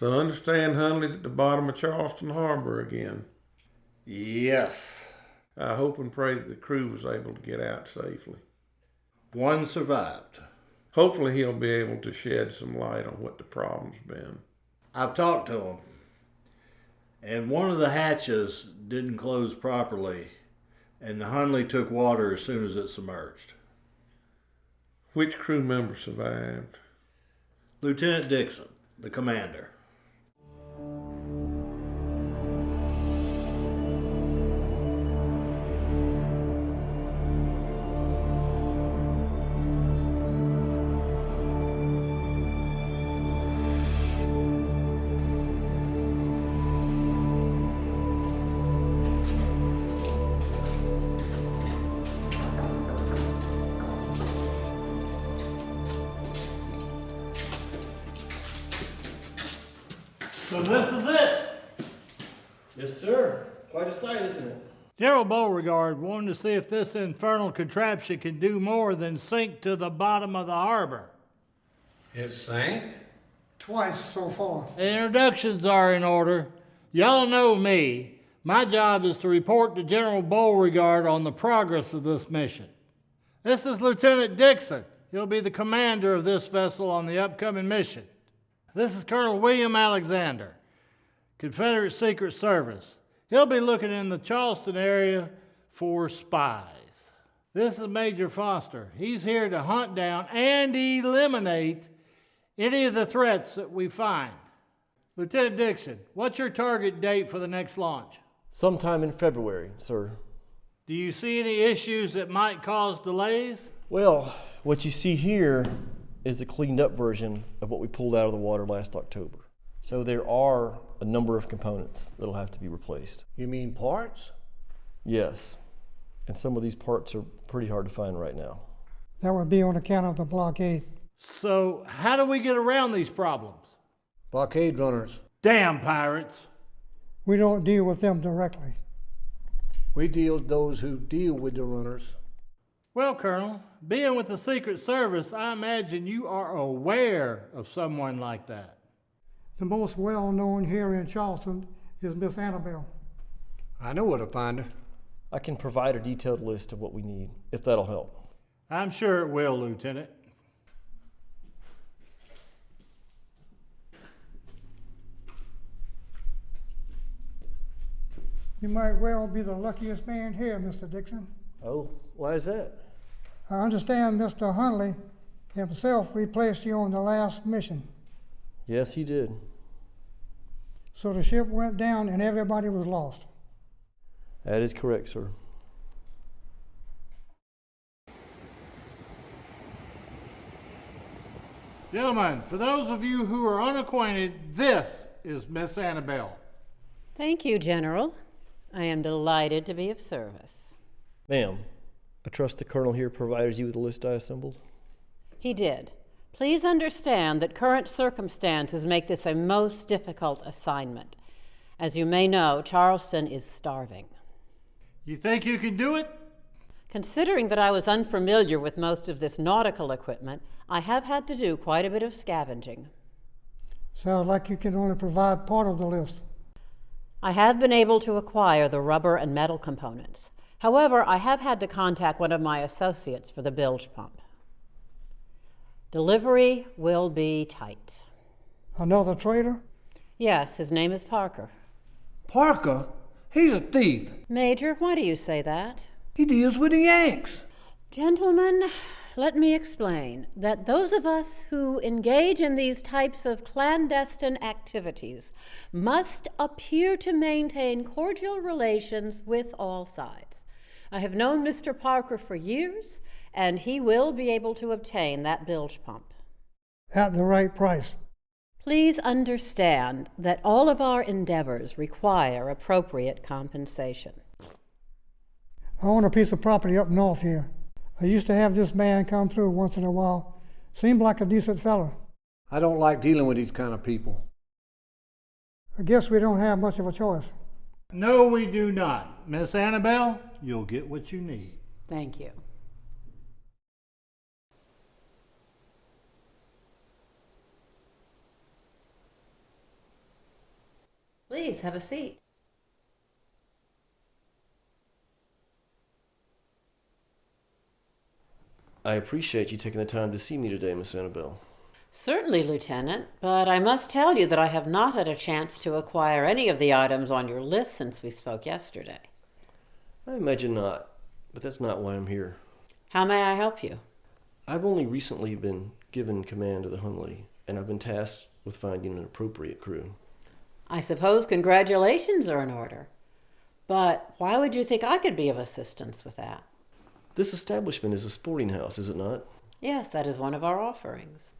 So understand Hunley's at the bottom of Charleston Harbor again. Yes. I hope and pray that the crew was able to get out safely. One survived. Hopefully he'll be able to shed some light on what the problem's been. I've talked to him, and one of the hatches didn't close properly, and the Hunley took water as soon as it submerged. Which crew member survived? Lieutenant Dixon, the commander. So this is it. Yes, sir. Quite a sight, isn't it? General Beauregard wanted to see if this infernal contraption can do more than sink to the bottom of the harbor. It sank? Twice so far. The introductions are in order. Y'all know me. My job is to report to General Beauregard on the progress of this mission. This is Lieutenant Dixon. He'll be the commander of this vessel on the upcoming mission. This is Colonel William Alexander, Confederate Secret Service. He'll be looking in the Charleston area for spies. This is Major Foster. He's here to hunt down and eliminate any of the threats that we find. Lieutenant Dixon, what's your target date for the next launch? Sometime in February, sir. Do you see any issues that might cause delays? Well, what you see here is the cleaned up version of what we pulled out of the water last October. So there are a number of components that'll have to be replaced. You mean parts? Yes, and some of these parts are pretty hard to find right now. That would be on account of the blockade. So how do we get around these problems? Blockade runners. Damn pirates. We don't deal with them directly. We deal with those who deal with the runners. Well, Colonel, being with the Secret Service, I imagine you are aware of someone like that. The most well-known here in Charleston is Miss Annabelle. I know where to find her. I can provide a detailed list of what we need, if that'll help. I'm sure it will, Lieutenant. You might well be the luckiest man here, Mr. Dixon. Oh, why is that? I understand Mr. Hunley himself replaced you on the last mission. Yes, he did. So the ship went down and everybody was lost. That is correct, sir. Gentlemen, for those of you who are unacquainted, this is Miss Annabelle. Thank you, General. I am delighted to be of service. Ma'am, I trust the colonel here provided you with the list I assembled? He did. Please understand that current circumstances make this a most difficult assignment. As you may know, Charleston is starving. You think you can do it? Considering that I was unfamiliar with most of this nautical equipment, I have had to do quite a bit of scavenging. Sounds like you can only provide part of the list. I have been able to acquire the rubber and metal components. However, I have had to contact one of my associates for the bilge pump. Delivery will be tight. Another trader? Yes, his name is Parker. Parker? He's a thief. Major, why do you say that? He deals with the Yanks. Gentlemen, let me explain that those of us who engage in these types of clandestine activities must appear to maintain cordial relations with all sides. I have known Mr. Parker for years, and he will be able to obtain that bilge pump. At the right price. Please understand that all of our endeavors require appropriate compensation. I own a piece of property up north here. I used to have this man come through once in a while. Seemed like a decent fellow. I don't like dealing with these kind of people. I guess we don't have much of a choice. No, we do not. Miss Annabelle, you'll get what you need. Thank you. Please have a seat. I appreciate you taking the time to see me today, Miss Annabelle. Certainly, Lieutenant, but I must tell you that I have not had a chance to acquire any of the items on your list since we spoke yesterday. I imagine not, but that's not why I'm here. How may I help you? I've only recently been given command of the Hunley, and I've been tasked with finding an appropriate crew. I suppose congratulations are in order. But why would you think I could be of assistance with that? This establishment is a sporting house, is it not? Yes, that is one of our offerings.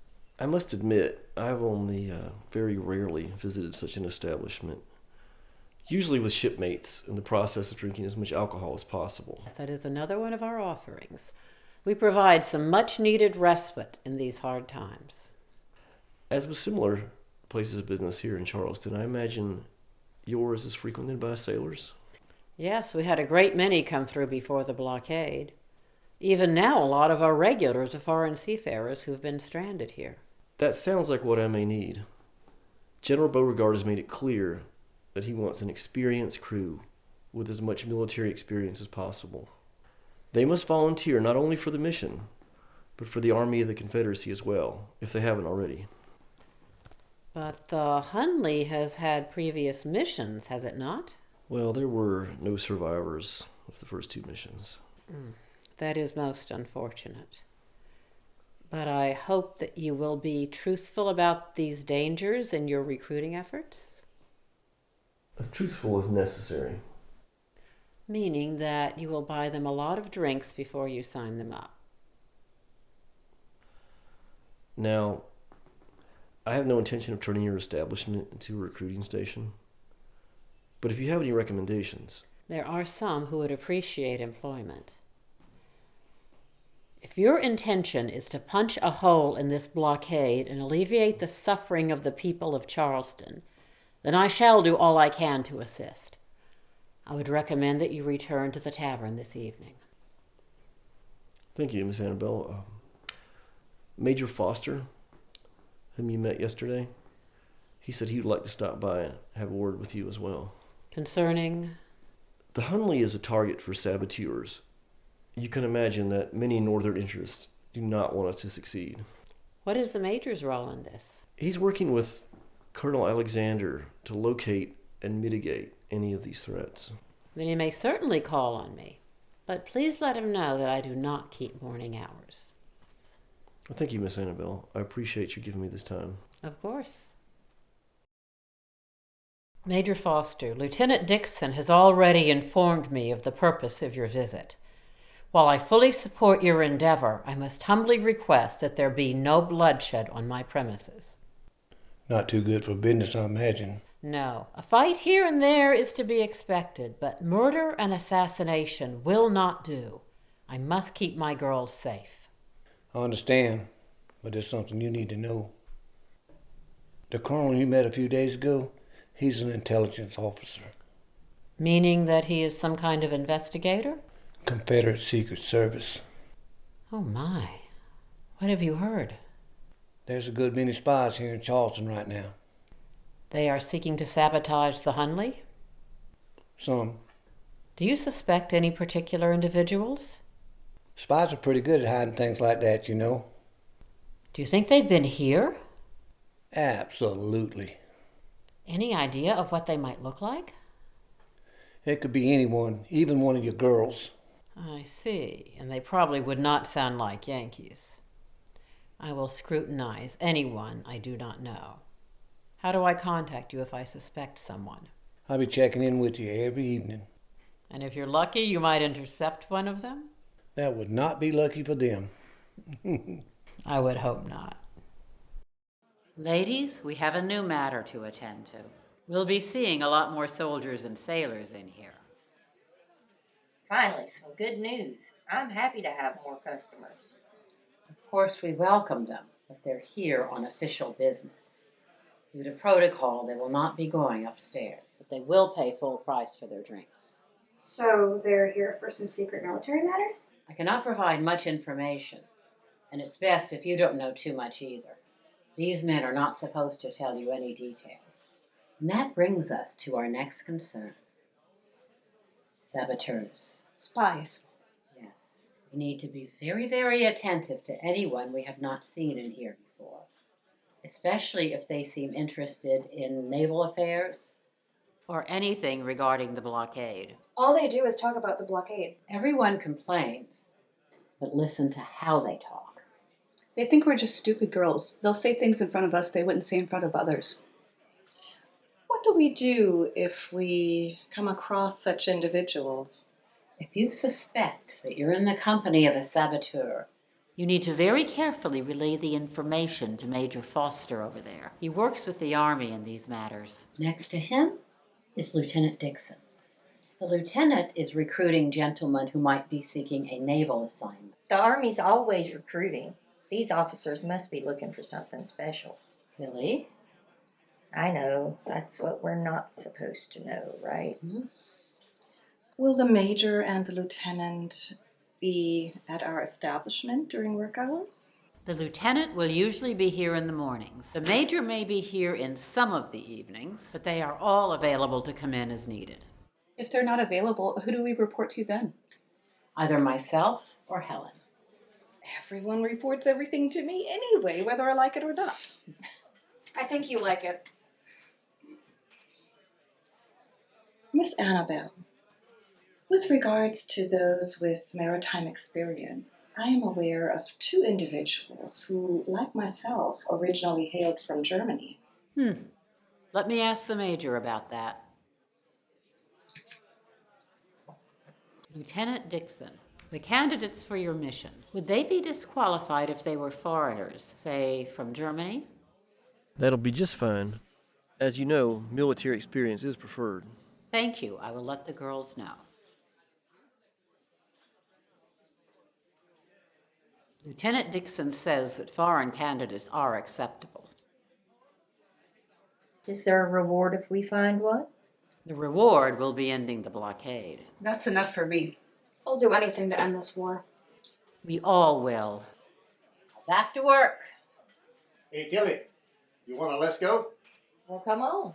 I must admit, I've only very rarely visited such an establishment, usually with shipmates in the process of drinking as much alcohol as possible. Yes, that is another one of our offerings. We provide some much-needed respite in these hard times. As with similar places of business here in Charleston, I imagine yours is frequented by sailors? Yes, we had a great many come through before the blockade. Even now, a lot of our regulars are foreign seafarers who've been stranded here. That sounds like what I may need. General Beauregard has made it clear that he wants an experienced crew with as much military experience as possible. They must volunteer not only for the mission, but for the Army of the Confederacy as well, if they haven't already. But the Hunley has had previous missions, has it not? Well, there were no survivors of the first two missions. That is most unfortunate. But I hope that you will be truthful about these dangers in your recruiting efforts. Truthful is necessary. Meaning that you will buy them a lot of drinks before you sign them up. Now, I have no intention of turning your establishment into a recruiting station. But if you have any recommendations... There are some who would appreciate employment. If your intention is to punch a hole in this blockade and alleviate the suffering of the people of Charleston, then I shall do all I can to assist. I would recommend that you return to the tavern this evening. Thank you, Miss Annabelle. Major Foster, whom you met yesterday, he said he would like to stop by and have a word with you as well. Concerning? The Hunley is a target for saboteurs. You can imagine that many northern interests do not want us to succeed. What is the Major's role in this? He's working with Colonel Alexander to locate and mitigate any of these threats. Then he may certainly call on me, but please let him know that I do not keep morning hours. Well, thank you, Miss Annabelle. I appreciate you giving me this time. Of course. Major Foster, Lieutenant Dixon has already informed me of the purpose of your visit. While I fully support your endeavor, I must humbly request that there be no bloodshed on my premises. Not too good for business, I imagine. No, a fight here and there is to be expected, but murder and assassination will not do. I must keep my girls safe. I understand, but there's something you need to know. The colonel you met a few days ago, he's an intelligence officer. Meaning that he is some kind of investigator? Confederate Secret Service. Oh my. What have you heard? There's a good many spies here in Charleston right now. They are seeking to sabotage the Hunley? Some. Do you suspect any particular individuals? Spies are pretty good at hiding things like that, you know. Do you think they've been here? Absolutely. Any idea of what they might look like? It could be anyone, even one of your girls. I see, and they probably would not sound like Yankees. I will scrutinize anyone I do not know. How do I contact you if I suspect someone? I'll be checking in with you every evening. And if you're lucky, you might intercept one of them? That would not be lucky for them. I would hope not. Ladies, we have a new matter to attend to. We'll be seeing a lot more soldiers and sailors in here. Finally, some good news. I'm happy to have more customers. Of course, we welcome them, but they're here on official business. Due to protocol, they will not be going upstairs, but they will pay full price for their drinks. So they're here for some secret military matters? I cannot provide much information, and it's best if you don't know too much either. These men are not supposed to tell you any details. And that brings us to our next concern. Saboteurs. Spies. Yes. We need to be very, very attentive to anyone we have not seen in here before, especially if they seem interested in naval affairs or anything regarding the blockade. All they do is talk about the blockade. Everyone complains, but listen to how they talk. They think we're just stupid girls. They'll say things in front of us they wouldn't say in front of others. What do we do if we come across such individuals? If you suspect that you're in the company of a saboteur, you need to very carefully relay the information to Major Foster over there. He works with the Army in these matters. Next to him is Lieutenant Dixon. The lieutenant is recruiting gentlemen who might be seeking a naval assignment. The Army's always recruiting. These officers must be looking for something special. Philly? I know. That's what we're not supposed to know, right? Hmm? Will the major and the lieutenant be at our establishment during work hours? The lieutenant will usually be here in the mornings. The major may be here in some of the evenings, but they are all available to come in as needed. If they're not available, who do we report to then? Either myself or Helen. Everyone reports everything to me anyway, whether I like it or not. I think you like it. Miss Annabelle, with regards to those with maritime experience, I am aware of 2 individuals who, like myself, originally hailed from Germany. Let me ask the major about that. Lieutenant Dixon, the candidates for your mission, would they be disqualified if they were foreigners, say from Germany? That'll be just fine. As you know, military experience is preferred. Thank you. I will let the girls know. Lieutenant Dixon says that foreign candidates are acceptable. Is there a reward if we find one? The reward will be ending the blockade. That's enough for me. I'll do anything to end this war. We all will. Back to work. Hey, Tilly, you want to let's go? Well, come on.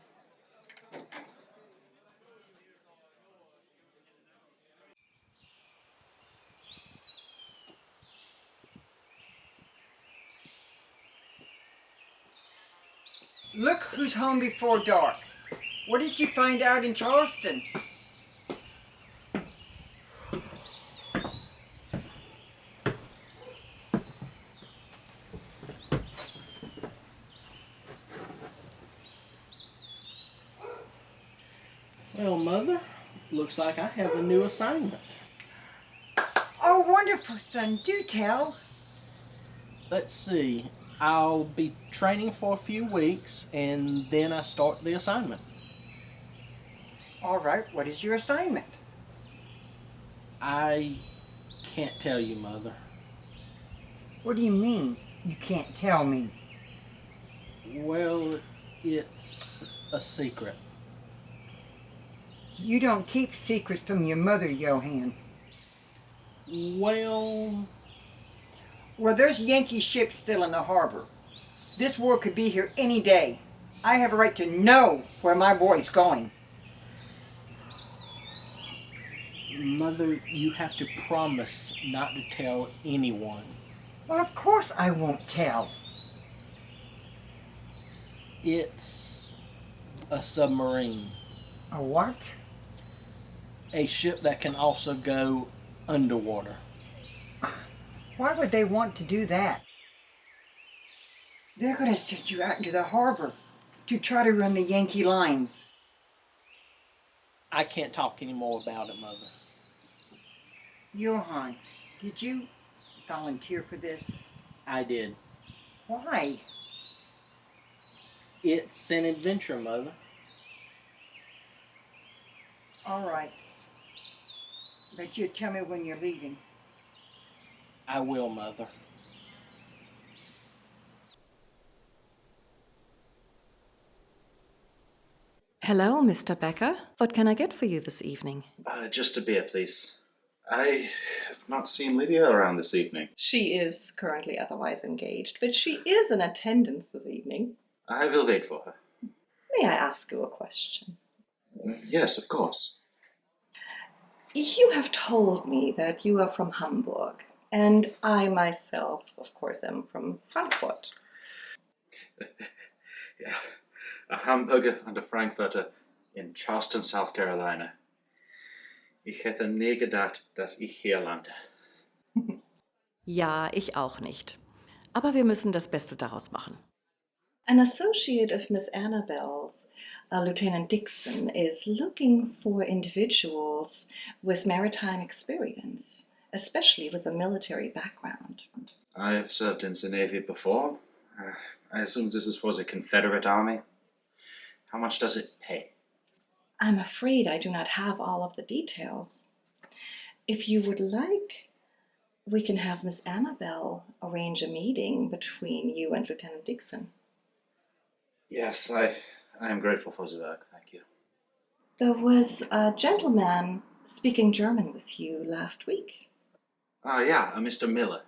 Look who's home before dark. What did you find out in Charleston? Well, Mother, looks like I have a new assignment. Oh, wonderful, son. Do tell. Let's see. I'll be training for a few weeks, and then I start the assignment. All right, what is your assignment? I can't tell you, Mother. What do you mean, you can't tell me? Well, it's a secret. You don't keep secrets from your mother, Johann. Well, there's Yankee ships still in the harbor. This war could be here any day. I have a right to know where my boy's going. Mother, you have to promise not to tell anyone. Well, of course I won't tell. It's a submarine. A what? A ship that can also go underwater. Why would they want to do that? They're going to send you out into the harbor to try to run the Yankee lines. I can't talk anymore about it, Mother. Johann, did you volunteer for this? I did. Why? It's an adventure, Mother. All right. But you tell me when you're leaving. I will, Mother. Hello, Mr. Becker. What can I get for you this evening? Just a beer, please. I have not seen Lydia around this evening. She is currently otherwise engaged, but she is in attendance this evening. I will wait for her. May I ask you a question? Yes, of course. You have told me that you are from Hamburg, and I myself, of course, am from Frankfurt. Ja, a Hamburger und a Frankfurter in Charleston, South Carolina. Ich hätte nie gedacht, dass ich hier lande. Ja, ich auch nicht. Aber wir müssen das Beste daraus machen. An associate of Miss Annabelle's, Lieutenant Dixon, is looking for individuals with maritime experience, especially with a military background. I have served in the Navy before. I assume this is for the Confederate Army. How much does it pay? I'm afraid I do not have all of the details. If you would like, we can have Miss Annabelle arrange a meeting between you and Lieutenant Dixon. Yes, I am grateful for the work, thank you. There was a gentleman speaking German with you last week. Yeah, Mr. Miller.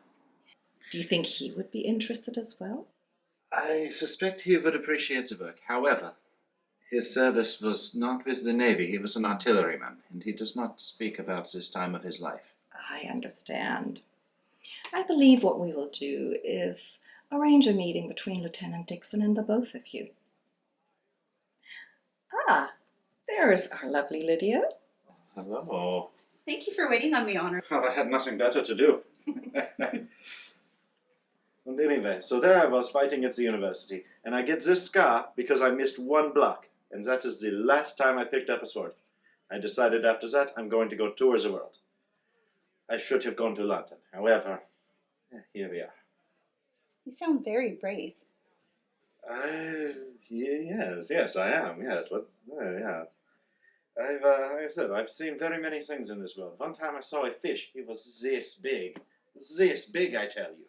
Do you think he would be interested as well? I suspect he would appreciate the work. However, his service was not with the Navy. He was an artilleryman, and he does not speak about this time of his life. I understand. I believe what we will do is arrange a meeting between Lieutenant Dixon and the both of you. Ah, there's our lovely Lydia. Hello. Thank you for waiting on me, Honor. Well, I had nothing better to do. And anyway, so there I was fighting at the university, and I get this scar because I missed one block, and that is the last time I picked up a sword. I decided after that I'm going to go tour the world. I should have gone to London. However, here we are. You sound very brave. Yes, I am. Yes, yes. Like I said, I've seen very many things in this world. One time I saw a fish. He was this big. This big, I tell you.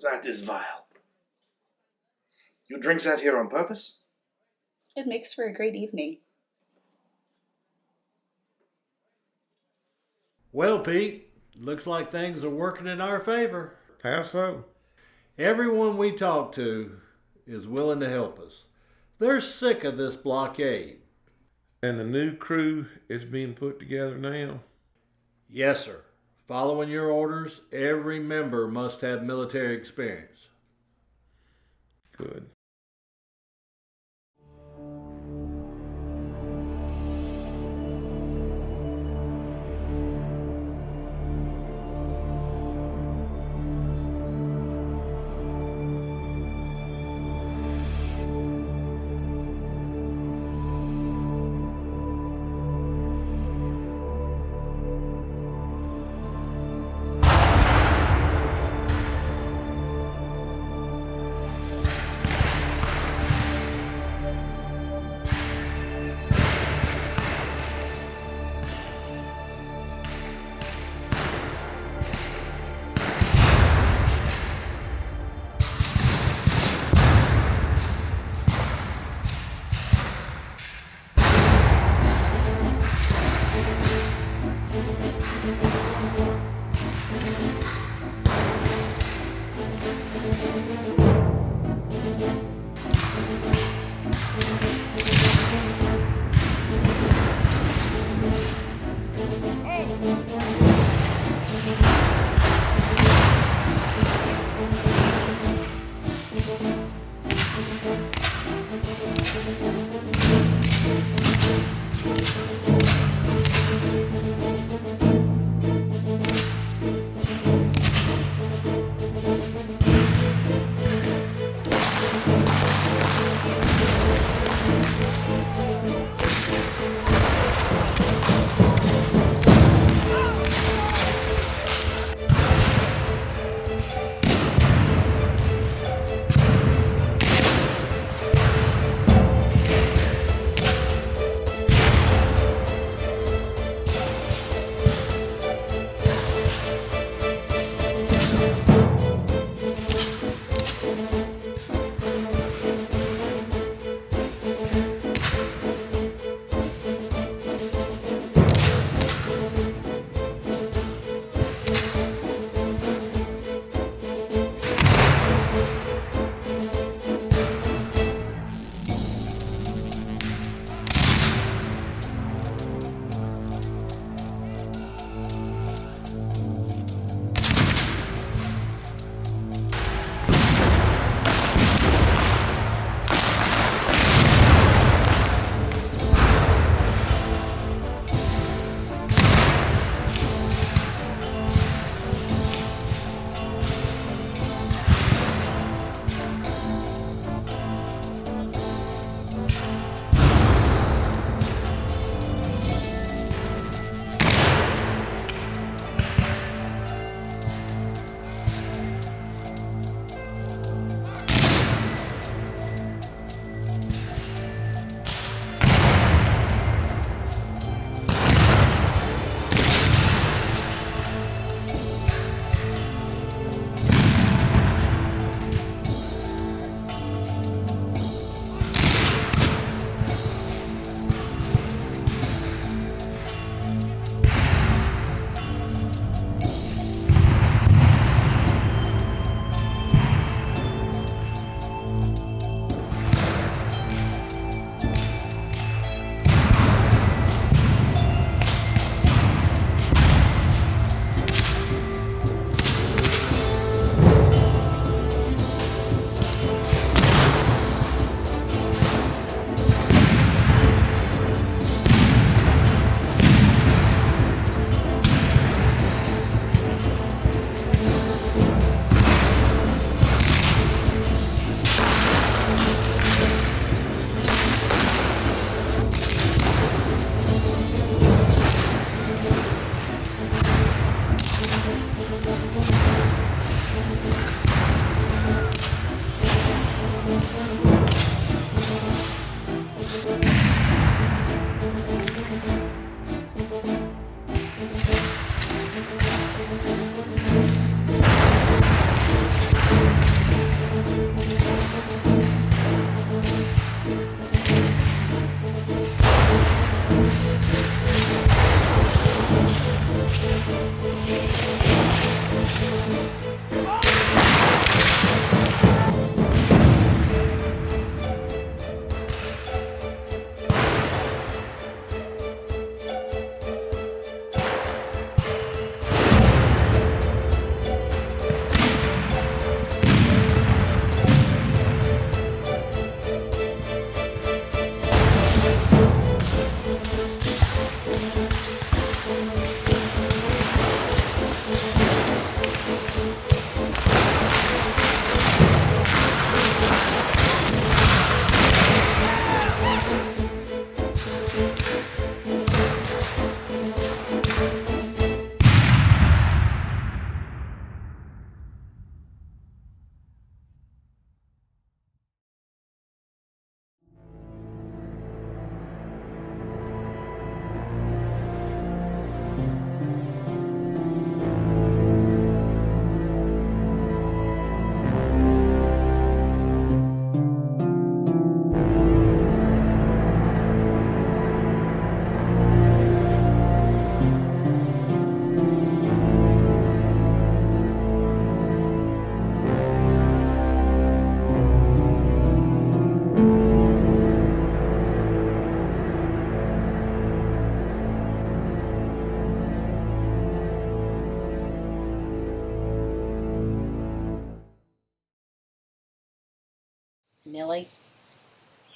That is vile. You drink that here on purpose? It makes for a great evening. Well, Pete, looks like things are working in our favor. How so? Everyone we talk to is willing to help us. They're sick of this blockade. And the new crew is being put together now? Yes, sir. Following your orders, every member must have military experience. Good.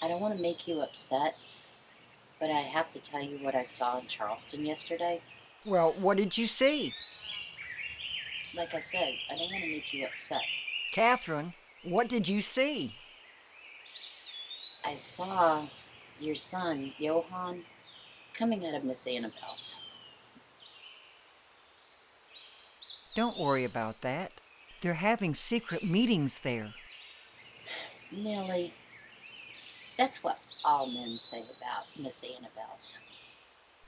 I don't want to make you upset, but I have to tell you what I saw in Charleston yesterday. Well, what did you see? Like I said, I don't want to make you upset. Catherine, what did you see? I saw your son, Johann, coming out of Miss Annabelle's. Don't worry about that. They're having secret meetings there. Millie, that's what all men say about Miss Annabelle's.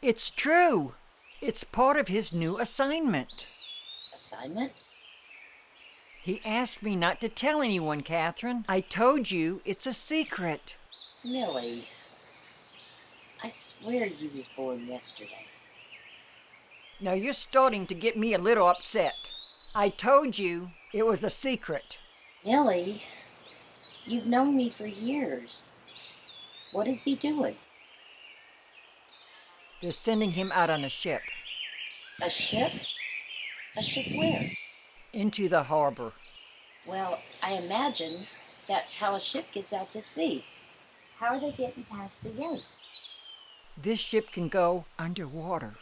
It's true. It's part of his new assignment. Assignment? He asked me not to tell anyone, Catherine. I told you it's a secret. Millie, I swear you was born yesterday. Now you're starting to get me a little upset. I told you it was a secret. Millie, you've known me for years. What is he doing? They're sending him out on a ship. A ship? A ship where? Into the harbor. Well, I imagine that's how a ship gets out to sea. How are they getting past the gate? This ship can go underwater.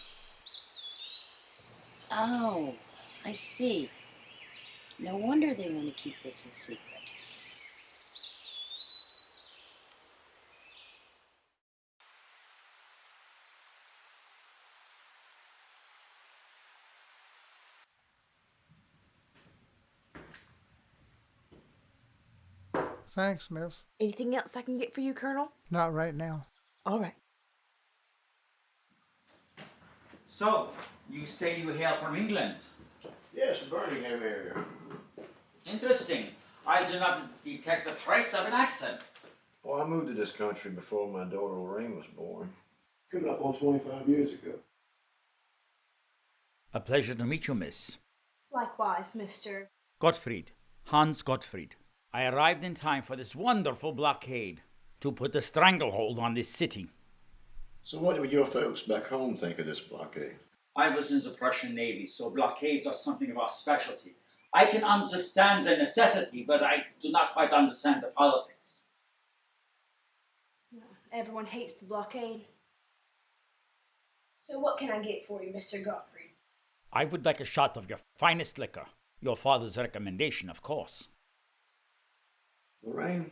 Oh, I see. No wonder they want to keep this a secret. Thanks, miss. Anything else I can get for you, Colonel? Not right now. All right. So, you say you hail from England? Yes, Birmingham area. Interesting. I do not detect a trace of an accent. Well, I moved to this country before my daughter Lorraine was born. Coming up on 25 years ago. A pleasure to meet you, miss. Likewise, Mr. Gottfried. Hans Gottfried. I arrived in time for this wonderful blockade to put a stranglehold on this city. So what would your folks back home think of this blockade? I was in the Prussian Navy, so blockades are something of our specialty. I can understand the necessity, but I do not quite understand the politics. Everyone hates the blockade. So what can I get for you, Mr. Gottfried? I would like a shot of your finest liquor. Your father's recommendation, of course. Lorraine,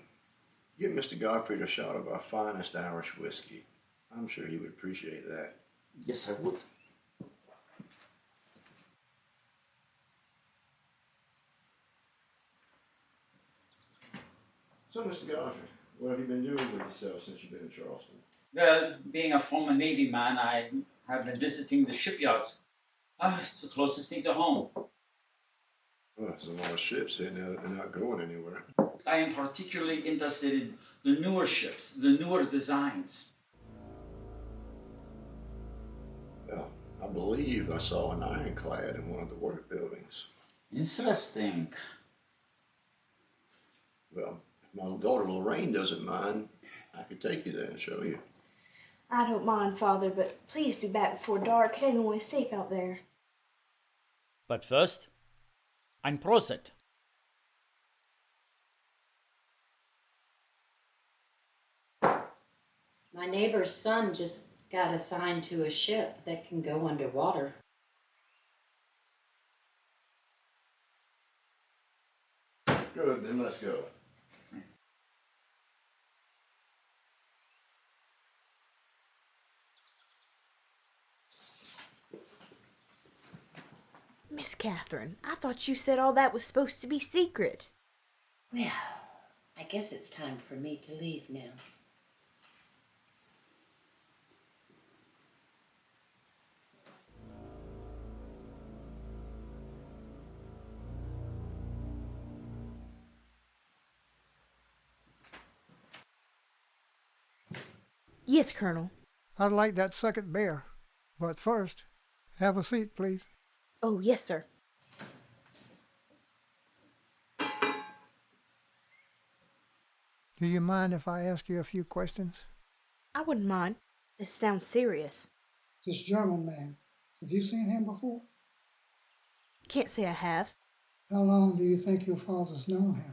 give Mr. Gottfried a shot of our finest Irish whiskey. I'm sure he would appreciate that. Yes, I would. So, Mr. Gottfried, what have you been doing with yourself since you've been in Charleston? Well, being a former Navy man, I have been visiting the shipyards. It's the closest thing to home. Well, there's a lot of ships here now that they're not going anywhere. I am particularly interested in the newer ships, the newer designs. Well, I believe I saw an ironclad in one of the work buildings. Interesting. Well, if my daughter Lorraine doesn't mind, I could take you there and show you. I don't mind, Father, but please be back before dark. It ain't always safe out there. But first, ein Prosit. My neighbor's son just got assigned to a ship that can go underwater. Good, then let's go. Miss Catherine, I thought you said all that was supposed to be secret. Well, I guess it's time for me to leave now. Yes, Colonel. I'd like that second beer. But first, have a seat, please. Oh, yes, sir. Do you mind if I ask you a few questions? I wouldn't mind. This sounds serious. This German man, have you seen him before? Can't say I have. How long do you think your father's known him?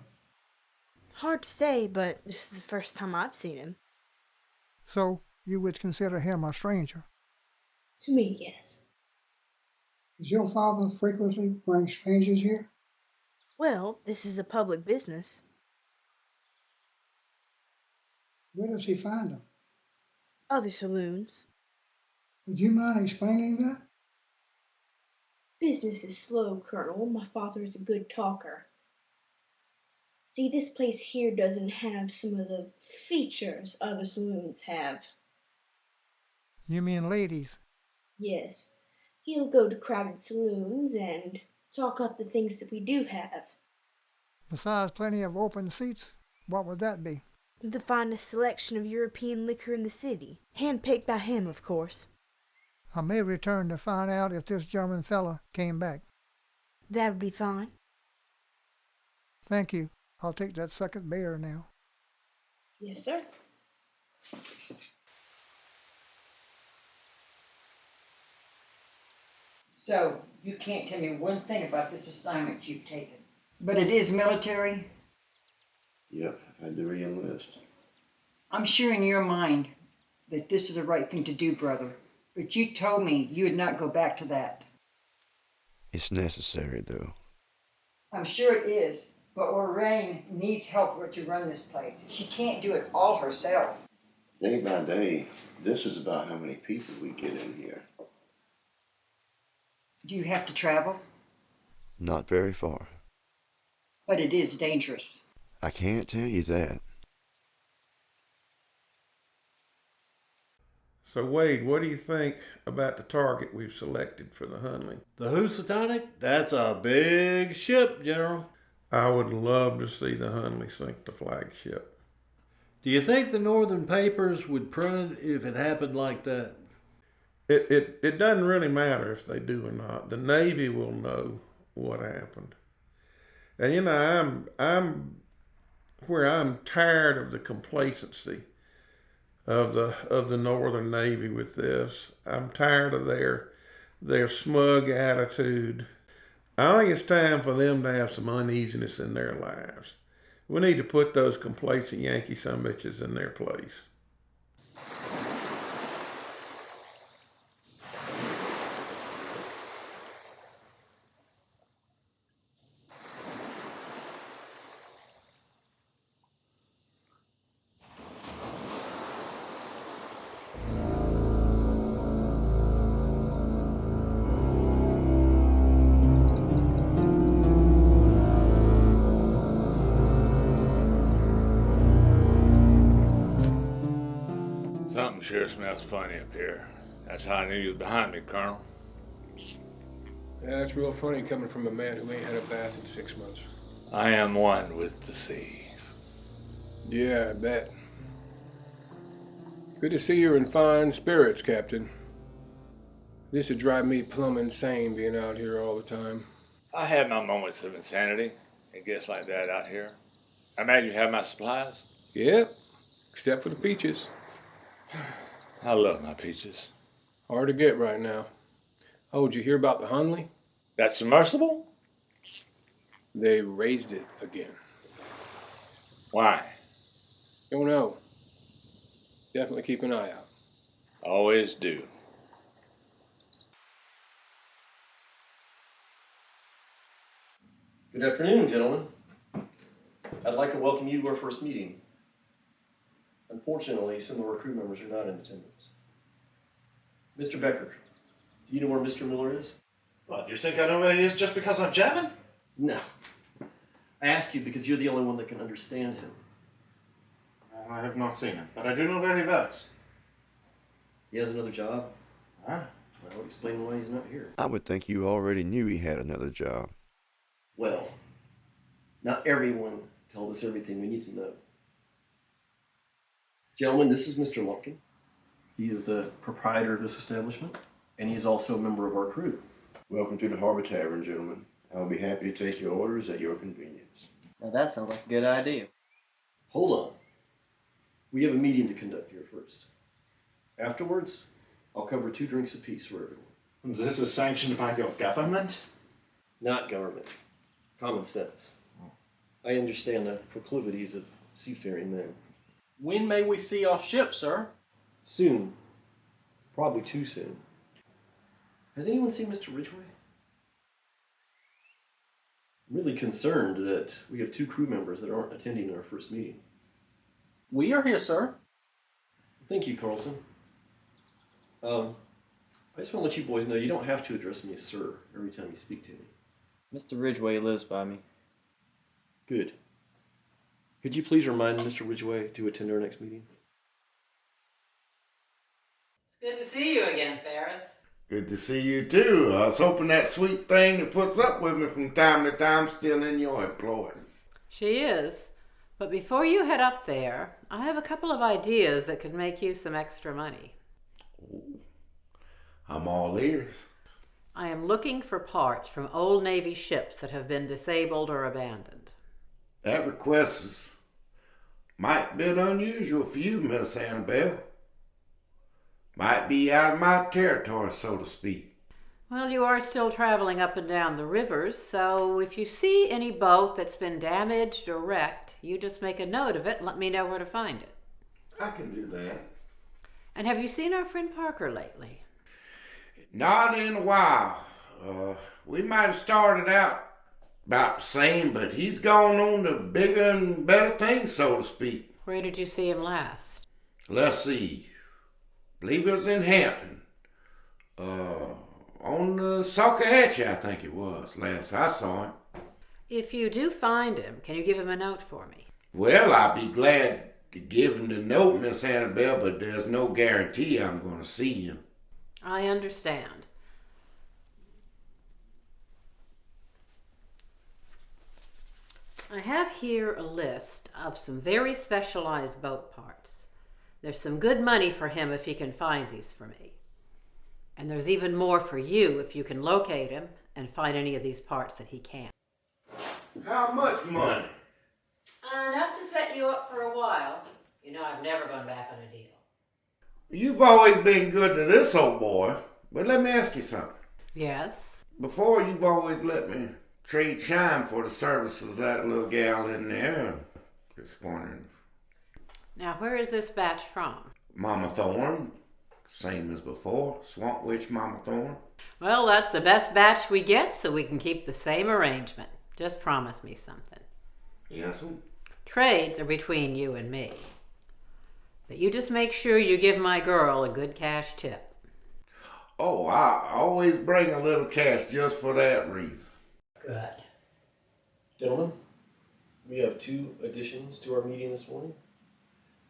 Hard to say, but this is the first time I've seen him. So, you would consider him a stranger? To me, yes. Does your father frequently bring strangers here? Well, this is a public business. Where does he find them? Other saloons. Would you mind explaining that? Business is slow, Colonel. My father is a good talker. See, this place here doesn't have some of the features other saloons have. You mean ladies? Yes. He'll go to crowded saloons and talk up the things that we do have. Besides plenty of open seats, what would that be? The finest selection of European liquor in the city. Handpicked by him, of course. I may return to find out if this German fella came back. That would be fine. Thank you. I'll take that second beer now. Yes, sir. So, you can't tell me one thing about this assignment you've taken. But it is military? Yep, I had to re-enlist. I'm sure in your mind that this is the right thing to do, brother. But you told me you would not go back to that. It's necessary, though. I'm sure it is, but Lorraine needs help to run this place. She can't do it all herself. Day by day, this is about how many people we get in here. Do you have to travel? Not very far. But it is dangerous. I can't tell you that. So, Wade, what do you think about the target we've selected for the Hunley? The Housatonic? That's a big ship, General. I would love to see the Hunley sink the flagship. Do you think the northern papers would print it if it happened like that? It doesn't really matter if they do or not. The Navy will know what happened. And you know, I'm tired of the complacency of the Northern Navy with this. I'm tired of their smug attitude. I think it's time for them to have some uneasiness in their lives. We need to put those complacent Yankee sumbitches in their place. Something sure smells funny up here. That's how I knew you was behind me, Colonel. Yeah, that's real funny coming from a man who ain't had a bath in 6 months. I am one with the sea. Yeah, I bet. Good to see you're in fine spirits, Captain. This would drive me plumb insane being out here all the time. I have my moments of insanity. It gets like that out here. I imagine you have my supplies? Yep, except for the peaches. I love my peaches. Hard to get right now. Oh, did you hear about the Hunley? That submersible? They raised it again. Why? Don't know. Definitely keep an eye out. Always do. Good afternoon, gentlemen. I'd like to welcome you to our first meeting. Unfortunately, some of our crew members are not in attendance. Mr. Becker, do you know where Mr. Miller is? What, you think I know where he is just because I'm German? No. I ask you because you're the only one that can understand him. I have not seen him, but I do know where he works. He has another job? Huh? Well, explain why he's not here. I would think you already knew he had another job. Well, not everyone tells us everything we need to know. Gentlemen, this is Mr. Lumpkin. He is the proprietor of this establishment, and he is also a member of our crew. Welcome to the Harbor Tavern, gentlemen. I will be happy to take your orders at your convenience. Now that sounds like a good idea. Hold on. We have a meeting to conduct here first. Afterwards, I'll cover 2 drinks apiece for everyone. This is sanctioned by your government? Not government. Common sense. I understand the proclivities of seafaring men. When may we see our ship, sir? Soon. Probably too soon. Has anyone seen Mr. Ridgway? I'm really concerned that we have 2 crew members that aren't attending our first meeting. We are here, sir. Thank you, Carlson. I just want to let you boys know you don't have to address me as sir every time you speak to me. Mr. Ridgway lives by me. Good. Could you please remind Mr. Ridgway to attend our next meeting? It's good to see you again, Ferris. Good to see you too. I was hoping that sweet thing that puts up with me from time to time still in your employ. She is. But before you head up there, I have a couple of ideas that could make you some extra money. I'm all ears. I am looking for parts from old Navy ships that have been disabled or abandoned. That request is might be unusual for you, Miss Annabelle. Might be out of my territory, so to speak. Well, you are still traveling up and down the rivers, so if you see any boat that's been damaged or wrecked, you just make a note of it and let me know where to find it. I can do that. And have you seen our friend Parker lately? Not in a while. We might have started out about the same, but he's gone on to bigger and better things, so to speak. Where did you see him last? Let's see. Believe it was in Hampton. On the Salkehatchie, I think it was, last I saw him. If you do find him, can you give him a note for me? Well, I'd be glad to give him the note, Miss Annabelle, but there's no guarantee I'm going to see him. I understand. I have here a list of some very specialized boat parts. There's some good money for him if he can find these for me. And there's even more for you if you can locate him and find any of these parts that he can't. How much money? Enough to set you up for a while. You know I've never gone back on a deal. You've always been good to this old boy, but let me ask you something. Yes? Before, you've always let me trade shine for the services of that little gal in there. Just wondering. Now, where is this batch from? Mama Thorne, same as before. Swamp Witch Mama Thorne. Well, that's the best batch we get, so we can keep the same arrangement. Just promise me something. Yes, ma'am. Trades are between you and me. But you just make sure you give my girl a good cash tip. Oh, I always bring a little cash just for that reason. Good. Gentlemen, we have 2 additions to our meeting this morning.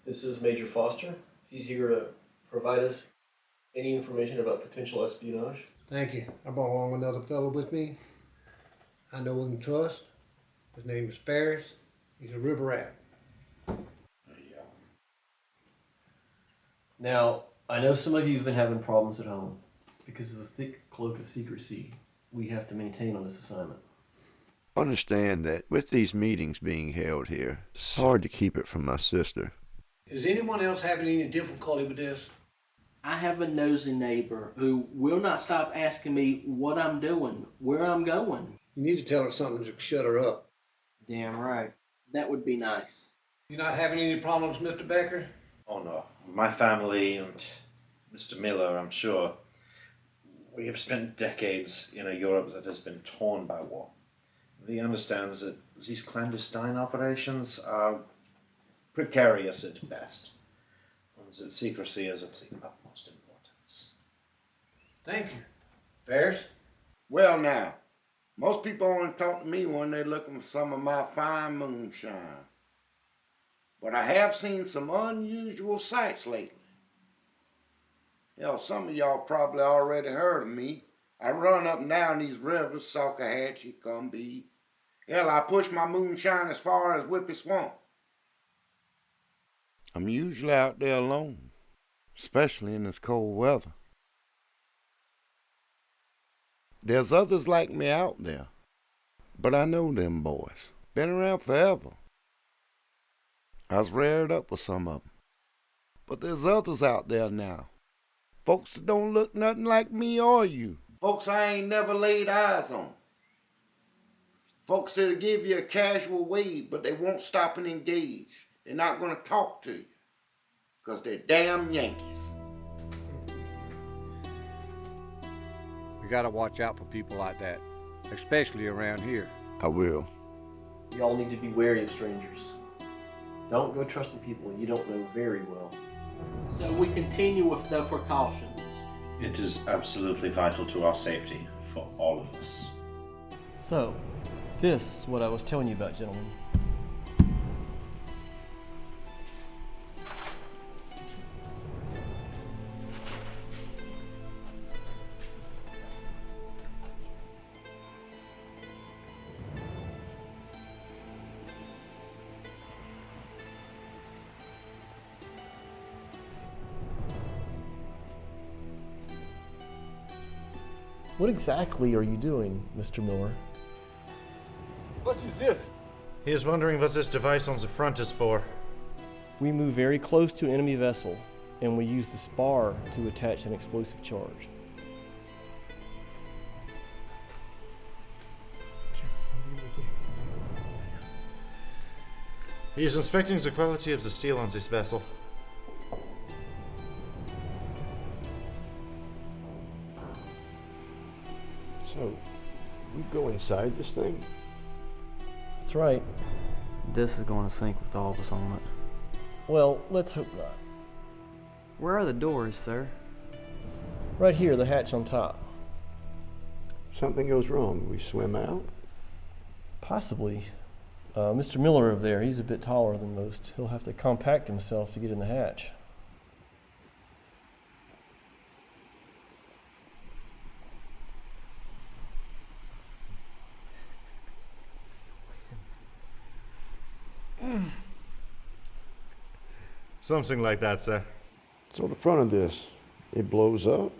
This is Major Foster. He's here to provide us any information about potential espionage. Thank you. I brought along another fellow with me. I know we can trust. His name is Ferris. He's a river rat. Now, I know some of you have been having problems at home because of the thick cloak of secrecy we have to maintain on this assignment. Understand that with these meetings being held here, it's hard to keep it from my sister. Is anyone else having any difficulty with this? I have a nosy neighbor who will not stop asking me what I'm doing, where I'm going. You need to tell her something to shut her up. Damn right. That would be nice. You not having any problems, Mr. Becker? Oh no, my family and Mr. Miller, I'm sure, we have spent decades in a Europe that has been torn by war. He understands that these clandestine operations are precarious at best, and that secrecy is of the utmost importance. Thank you. Ferris? Well now, most people only talk to me when they're looking for some of my fine moonshine. But I have seen some unusual sights lately. Hell, some of y'all probably already heard of me. I run up and down these rivers, Salkehatchie, Cumbee. Hell, I push my moonshine as far as Whippy Swamp. I'm usually out there alone, especially in this cold weather. There's others like me out there, but I know them boys. Been around forever. I was reared up with some of them. But there's others out there now. Folks that don't look nothing like me or you. Folks I ain't never laid eyes on. Folks that'll give you a casual wave, but they won't stop and engage. They're not going to talk to you, because they're damn Yankees. We gotta watch out for people like that, especially around here. I will. Y'all need to be wary of strangers. Don't go trusting people you don't know very well. So we continue with the precautions. It is absolutely vital to our safety for all of us. So, this is what I was telling you about, gentlemen. What exactly are you doing, Mr. Miller? What is this? He is wondering what this device on the front is for. We move very close to an enemy vessel, and we use the spar to attach an explosive charge. He is inspecting the quality of the steel on this vessel. So, we go inside this thing? That's right. This is going to sink with all of us on it. Well, let's hope not. Where are the doors, sir? Right here, the hatch on top. Something goes wrong, we swim out? Possibly. Mr. Miller over there, he's a bit taller than most. He'll have to compact himself to get in the hatch. Something like that, sir. So the front of this, it blows up?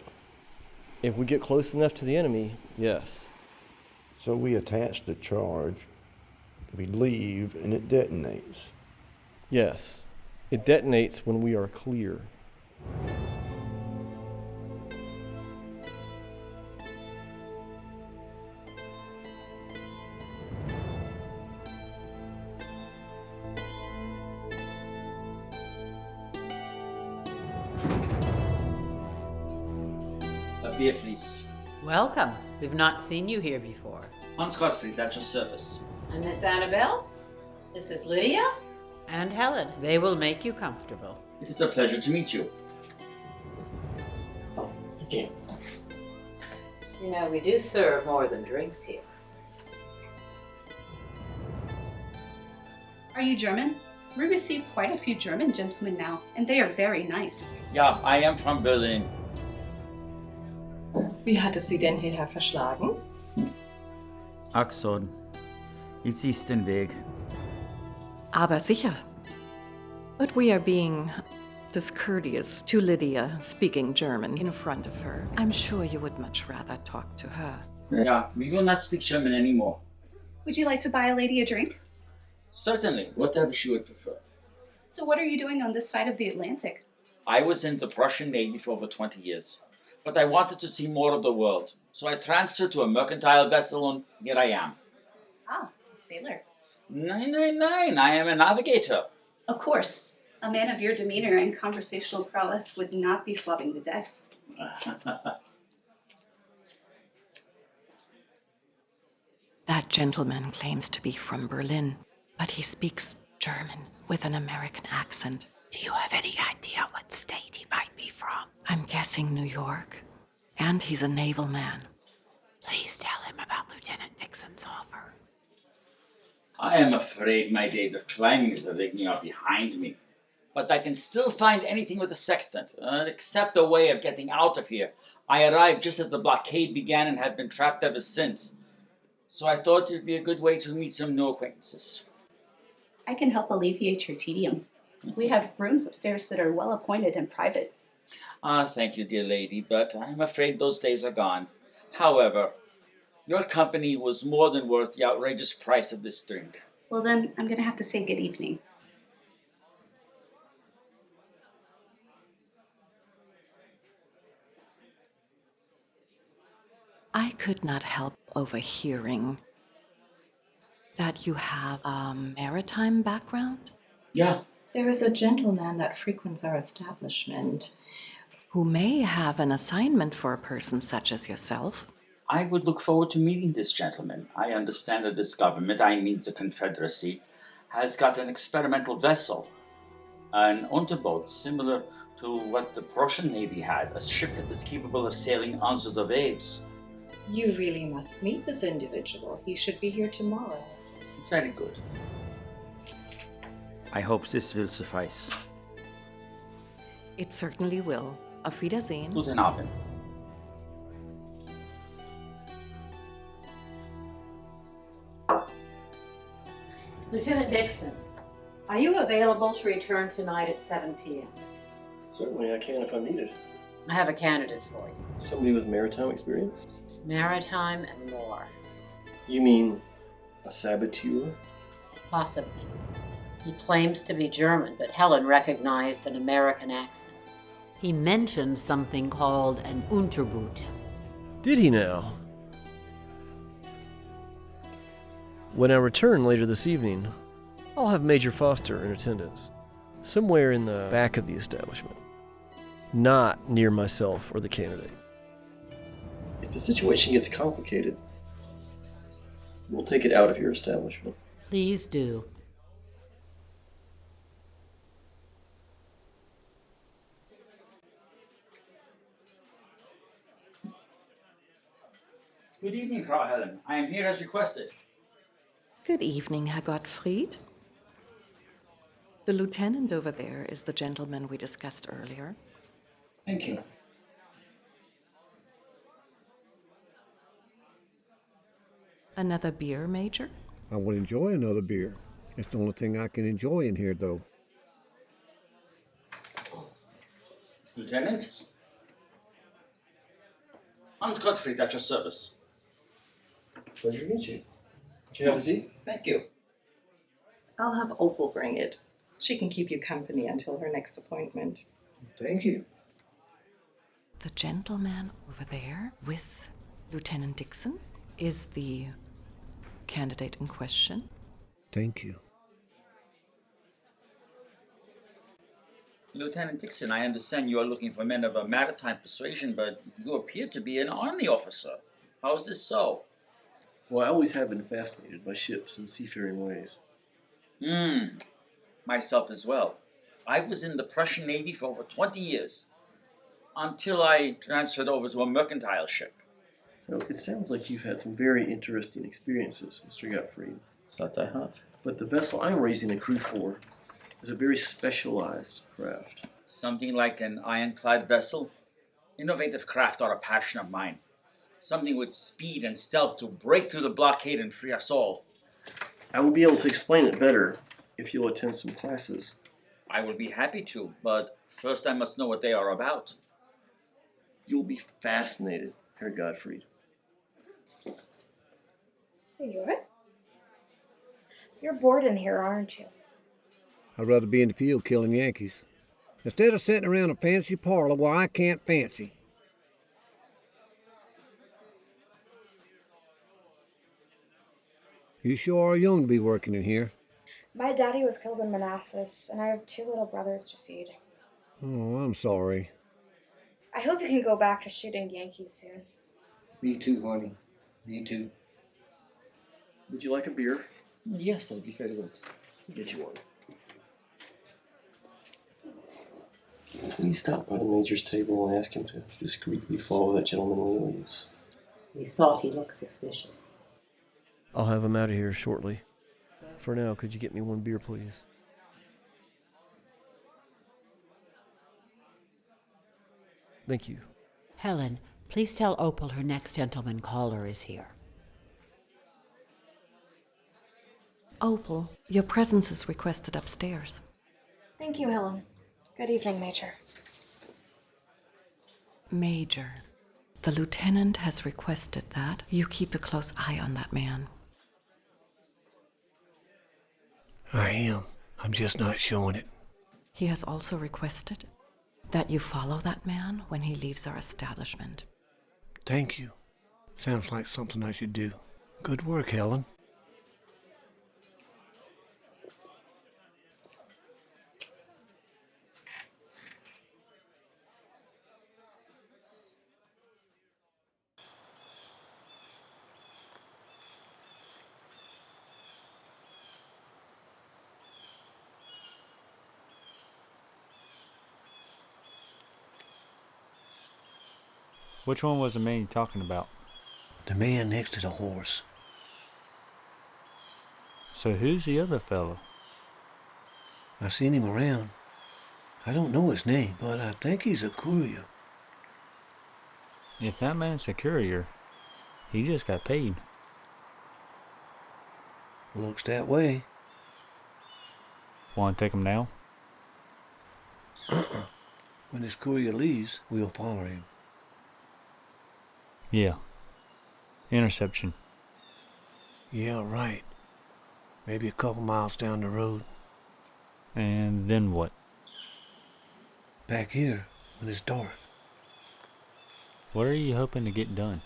If we get close enough to the enemy, yes. So we attach the charge, we leave, and it detonates? Yes. It detonates when we are clear. A beer, please. Welcome. We've not seen you here before. Hans Gottfried, at your service. And Miss Annabelle? This is Lydia? And Helen. They will make you comfortable. It is a pleasure to meet you. Okay. You know, we do serve more than drinks here. Are you German? We receive quite a few German gentlemen now, and they are very nice. Ja, I am from Berlin. Wie hat es Sie denn hierher verschlagen? Axon. Jetzt ist den Weg. Aber sicher. But we are being discourteous to Lydia, speaking German in front of her. I'm sure you would much rather talk to her. Yeah, we will not speak German anymore. Would you like to buy a lady a drink? Certainly, whatever she would prefer. So what are you doing on this side of the Atlantic? I was in the Prussian Navy for over 20 years, but I wanted to see more of the world, so I transferred to a mercantile vessel and here I am. Ah, a sailor. Nein, I am a navigator. Of course. A man of your demeanor and conversational prowess would not be swabbing the decks. That gentleman claims to be from Berlin, but he speaks German with an American accent. Do you have any idea what state he might be from? I'm guessing New York. And he's a naval man. Please tell him about Lieutenant Dixon's offer. I am afraid my days of climbing the rigging are behind me. But I can still find anything with a sextant, except a way of getting out of here. I arrived just as the blockade began and have been trapped ever since. So I thought it would be a good way to meet some new acquaintances. I can help alleviate your tedium. We have rooms upstairs that are well appointed and private. Ah, thank you, dear lady, but I'm afraid those days are gone. However, your company was more than worth the outrageous price of this drink. Well then, I'm going to have to say good evening. I could not help overhearing That you have a maritime background? Yeah. There is a gentleman that frequents our establishment who may have an assignment for a person such as yourself. I would look forward to meeting this gentleman. I understand that this government, I mean the Confederacy, has got an experimental vessel, an unterboat similar to what the Prussian Navy had, a ship that is capable of sailing under the waves. You really must meet this individual. He should be here tomorrow. Very good. I hope this will suffice. It certainly will. Auf Wiedersehen. Guten Abend. Lieutenant Dixon, are you available to return tonight at 7 p.m.? Certainly I can if I'm needed. I have a candidate for you. Somebody with maritime experience? Maritime and more. You mean a saboteur? Possibly. He claims to be German, but Helen recognized an American accent. He mentioned something called an Unterboot. Did he now? When I return later this evening, I'll have Major Foster in attendance, somewhere in the back of the establishment, not near myself or the candidate. If the situation gets complicated, we'll take it out of your establishment. Please do. Good evening, Frau Helen. I am here as requested. Good evening, Herr Gottfried. The lieutenant over there is the gentleman we discussed earlier. Thank you. Another beer, Major? I would enjoy another beer. It's the only thing I can enjoy in here, though. Lieutenant? Hans Gottfried at your service. Pleasure to meet you. Would you have a seat? Thank you. I'll have Opal bring it. She can keep you company until her next appointment. Thank you. The gentleman over there with Lieutenant Dixon is the candidate in question. Thank you. Lieutenant Dixon, I understand you are looking for men of a maritime persuasion, but you appear to be an army officer. How is this so? Well, I always have been fascinated by ships and seafaring ways. Myself as well. I was in the Prussian Navy for over 20 years, until I transferred over to a mercantile ship. So it sounds like you've had some very interesting experiences, Mr. Gottfried. That I have. But the vessel I'm raising a crew for is a very specialized craft. Something like an ironclad vessel? Innovative craft are a passion of mine. Something with speed and stealth to break through the blockade and free us all. I will be able to explain it better if you'll attend some classes. I will be happy to, but first I must know what they are about. You'll be fascinated, Herr Gottfried. Hey, you alright? You're bored in here, aren't you? I'd rather be in the field killing Yankees. Instead of sitting around a fancy parlor where I can't fancy. You sure are young to be working in here. My daddy was killed in Manassas, and I have 2 little brothers to feed. Oh, I'm sorry. I hope you can go back to shooting Yankees soon. Me too, honey. Me too. Would you like a beer? Yes, that would be very good. I'll get you one. Please stop by the Major's table and ask him to discreetly follow that gentleman when he leaves. We thought he looked suspicious. I'll have him out of here shortly. For now, could you get me one beer, please? Thank you. Helen, please tell Opal her next gentleman caller is here. Opal, your presence is requested upstairs. Thank you, Helen. Good evening, Major. Major, the lieutenant has requested that you keep a close eye on that man. I am. I'm just not showing it. He has also requested that you follow that man when he leaves our establishment. Thank you. Sounds like something I should do. Good work, Helen. Which one was the man you talking about? The man next to the horse. So who's the other fellow? I seen him around. I don't know his name, but I think he's a courier. If that man's a courier, he just got paid. Looks that way. Want to take him now? When this courier leaves, we'll follow him. Yeah. Interception. Yeah, right. Maybe a couple miles down the road. And then what? Back here, when it's dark. What are you hoping to get done?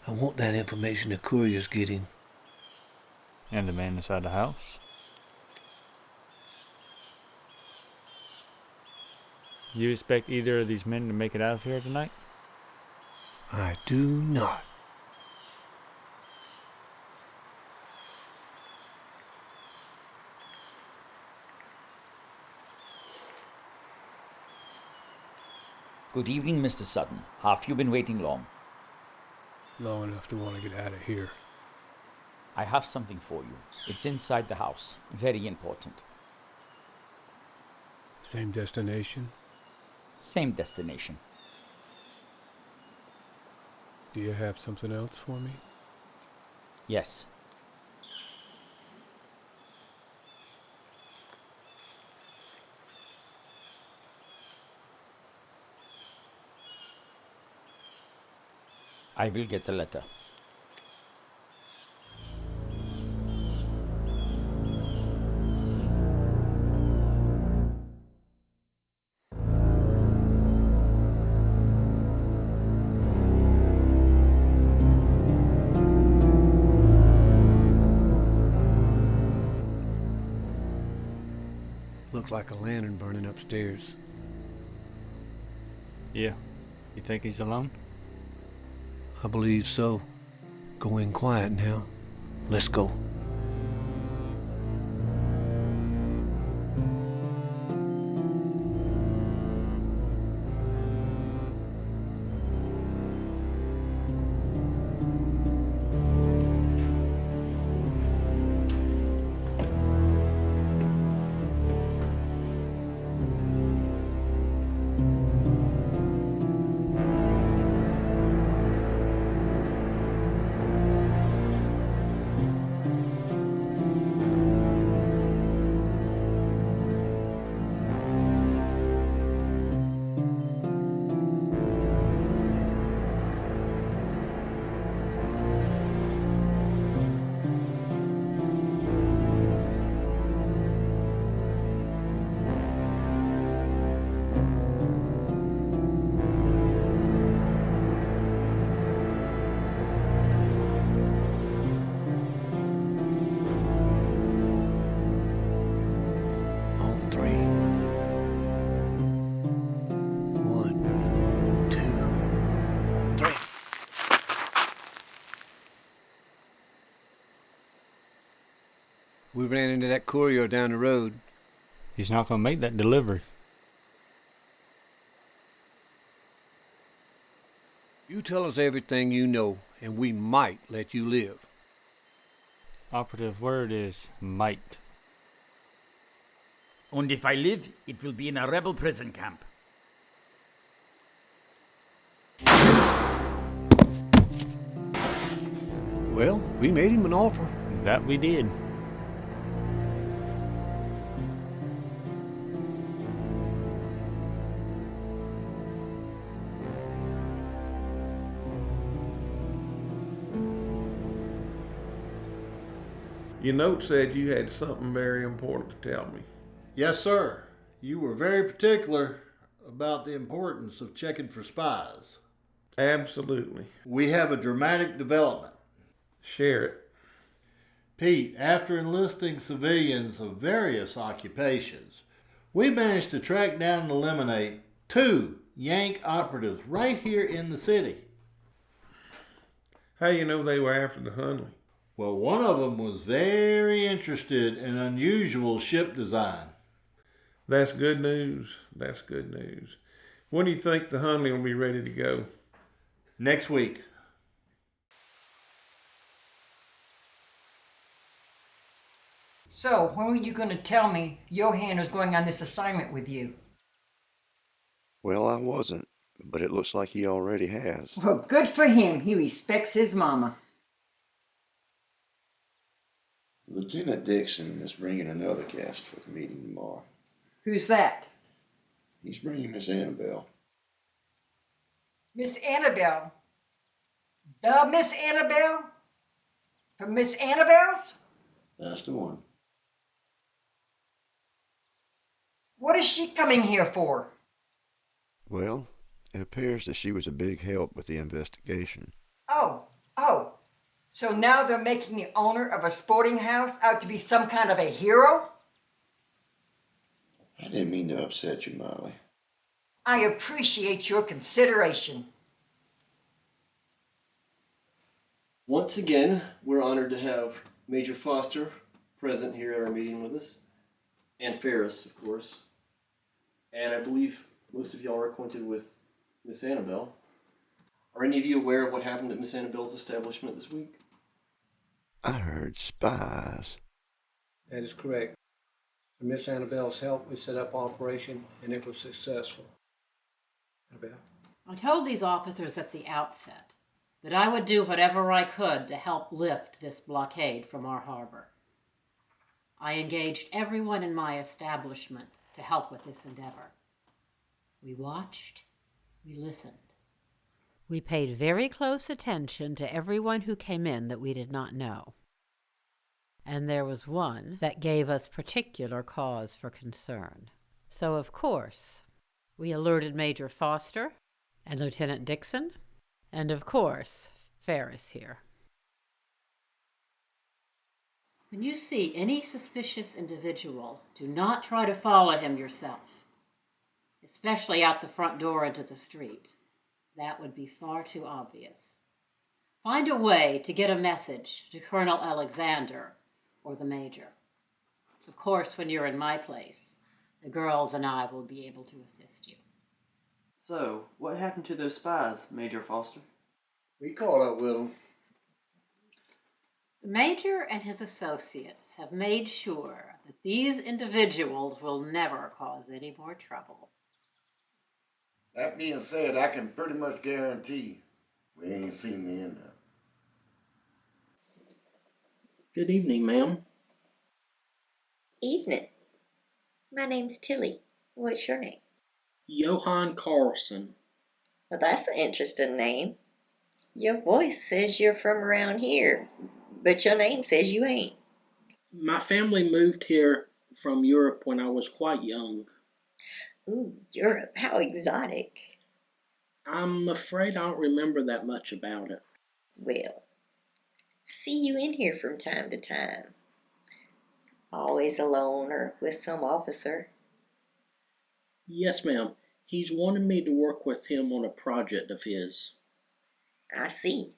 I want that information the courier's getting. And the man inside the house? You expect either of these men to make it out of here tonight? I do not. Good evening, Mr. Sutton. Have you been waiting long? Long enough to want to get out of here. I have something for you. It's inside the house. Very important. Same destination? Same destination. Do you have something else for me? Yes. I will get the letter. Looks like a lantern burning upstairs. Yeah. You think he's alone? I believe so. Go in quiet now. Let's go. We ran into that courier down the road. He's not going to make that delivery. You tell us everything you know, and we might let you live. Operative word is might. And if I live, it will be in a rebel prison camp. Well, we made him an offer. That we did. Your note said you had something very important to tell me. Yes, sir. You were very particular about the importance of checking for spies. Absolutely. We have a dramatic development. Share it. Pete, after enlisting civilians of various occupations, we managed to track down and eliminate 2 Yank operatives right here in the city. How you know they were after the Hunley? Well, one of them was very interested in unusual ship design. That's good news. That's good news. When do you think the Hunley will be ready to go? Next week. So, when were you going to tell me Johan was going on this assignment with you? Well, I wasn't, but it looks like he already has. Well, good for him. He respects his mama. Lieutenant Dixon is bringing another guest for the meeting tomorrow. Who's that? He's bringing Miss Annabelle. Miss Annabelle. The Miss Annabelle? From Miss Annabelle's? That's the one. What is she coming here for? Well, it appears that she was a big help with the investigation. Oh. So now they're making the owner of a sporting house out to be some kind of a hero? I didn't mean to upset you, Molly. I appreciate your consideration. Once again, we're honored to have Major Foster present here at our meeting with us, and Ferris, of course. And I believe most of y'all are acquainted with Miss Annabelle. Are any of you aware of what happened at Miss Annabelle's establishment this week? I heard spies. That is correct. With Miss Annabelle's help, we set up operation, and it was successful. Annabelle? I told these officers at the outset that I would do whatever I could to help lift this blockade from our harbor. I engaged everyone in my establishment to help with this endeavor. We watched, we listened. We paid very close attention to everyone who came in that we did not know. And there was one that gave us particular cause for concern. So, of course, we alerted Major Foster and Lieutenant Dixon, and of course, Ferris here. When you see any suspicious individual, do not try to follow him yourself, especially out the front door into the street. That would be far too obvious. Find a way to get a message to Colonel Alexander or the Major. Of course, when you're in my place, the girls and I will be able to assist you. So, what happened to those spies, Major Foster? We caught up with them. The Major and his associates have made sure that these individuals will never cause any more trouble. That being said, I can pretty much guarantee we ain't seen the end of it. Good evening, ma'am. Evening. My name's Tilly. What's your name? Johann Carlson. Well, that's an interesting name. Your voice says you're from around here, but your name says you ain't. My family moved here from Europe when I was quite young. Ooh, Europe, how exotic. I'm afraid I don't remember that much about it. Well, I see you in here from time to time. Always alone or with some officer. Yes, ma'am. He's wanted me to work with him on a project of his. I see.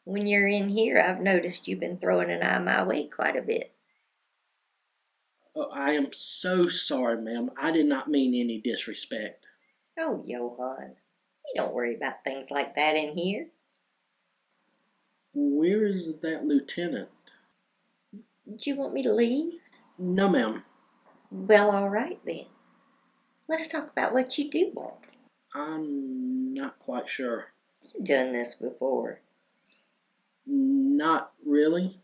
When you're in here, I've noticed you've been throwing an eye my way quite a bit. Oh, I am so sorry, ma'am. I did not mean any disrespect. Oh, Johann, you don't worry about things like that in here. Where is that lieutenant? Do you want me to leave? No, ma'am. Well, all right then. Let's talk about what you do want. I'm not quite sure. You've done this before. Not really.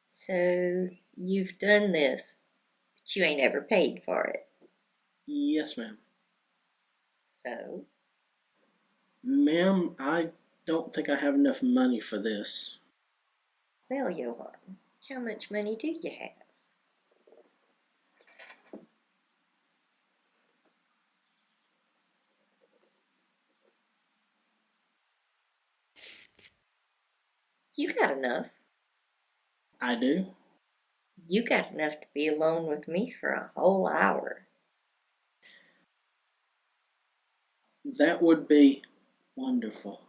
So, you've done this, but you ain't ever paid for it. Yes, ma'am. So? Ma'am, I don't think I have enough money for this. Well, Johann, how much money do you have? You got enough. I do? You got enough to be alone with me for a whole hour. That would be wonderful.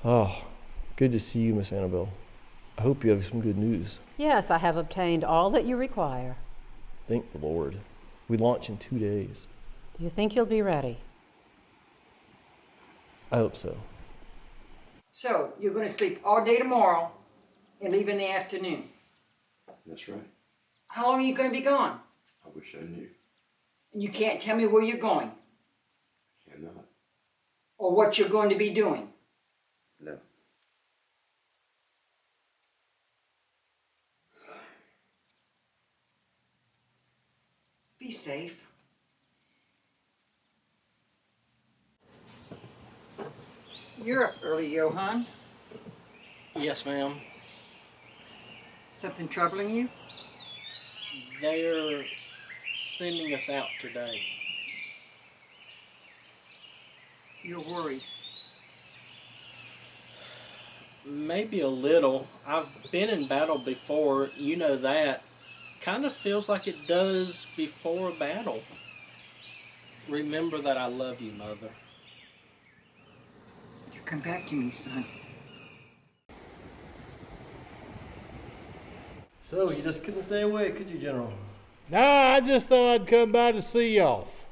Oh, good to see you, Miss Annabelle. I hope you have some good news. Yes, I have obtained all that you require. Thank the Lord. We launch in 2 days. Do you think you'll be ready? I hope so. So, you're going to sleep all day tomorrow and leave in the afternoon. That's right. How long are you going to be gone? I wish I knew. And you can't tell me where you're going Cannot. or what you're going to be doing. No. Be safe. You're up early, Johann. Yes, ma'am. Something troubling you? They're sending us out today. You're worried. Maybe a little. I've been in battle before, you know that. Kind of feels like it does before a battle. Remember that I love you, Mother. You come back to me, son. So, you just couldn't stay away, could you, General? Nah, I just thought I'd come by to see you off.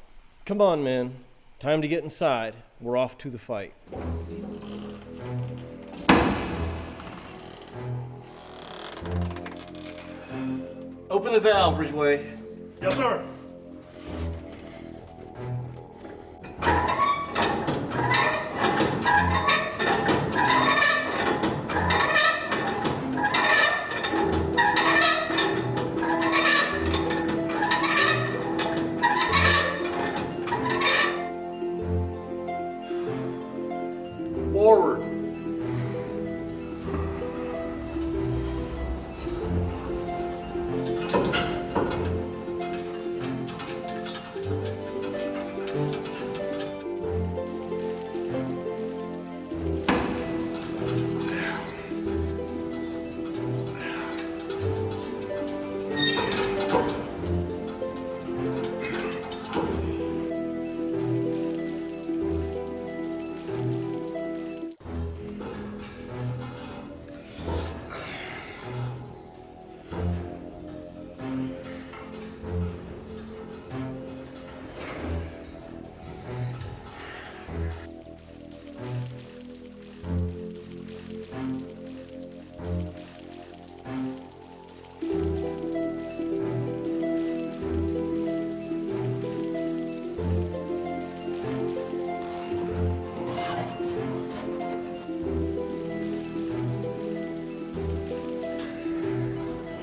Come on, men. Time to get inside. We're off to the fight. Open the valve, Ridgway. Yes, sir. Forward.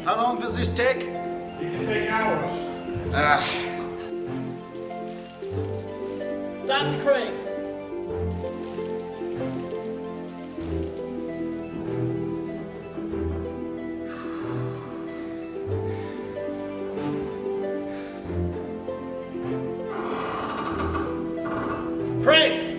How long does this take? It can take hours. Stop the crank. Crank!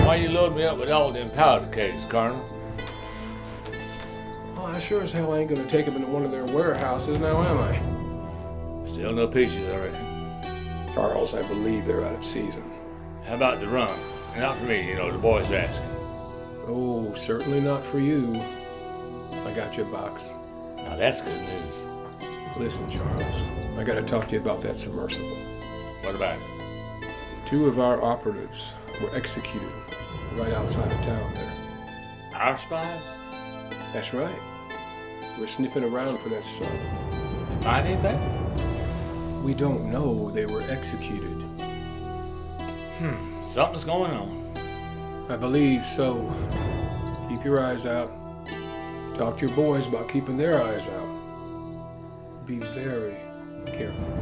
Why you load me up with all them powder kegs, Colonel? Well, I sure as hell ain't gonna take them into one of their warehouses now, am I? Still no peaches, I reckon. Charles, I believe they're out of season. How about the rum? Not for me, you know, the boy's asking. Oh, certainly not for you. I got you a box. Now that's good news. Listen, Charles, I gotta talk to you about that submersible. What about it? 2 of our operatives were executed right outside of town there. Our spies? That's right. We're sniffing around for that son. Find anything? We don't know they were executed. Something's going on. I believe so. Keep your eyes out. Talk to your boys about keeping their eyes out. Be very careful.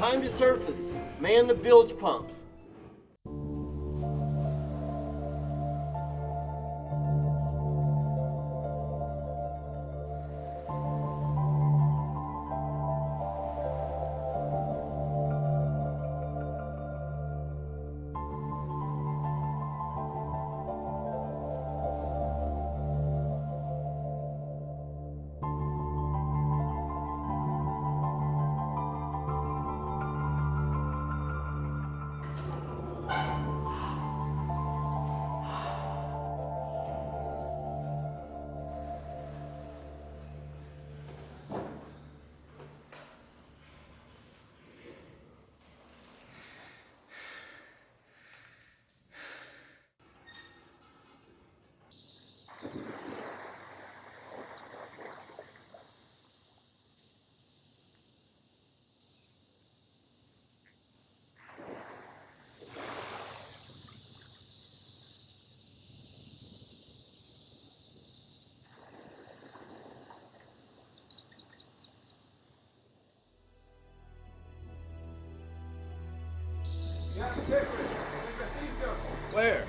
Time to surface. Man the bilge pumps. Where?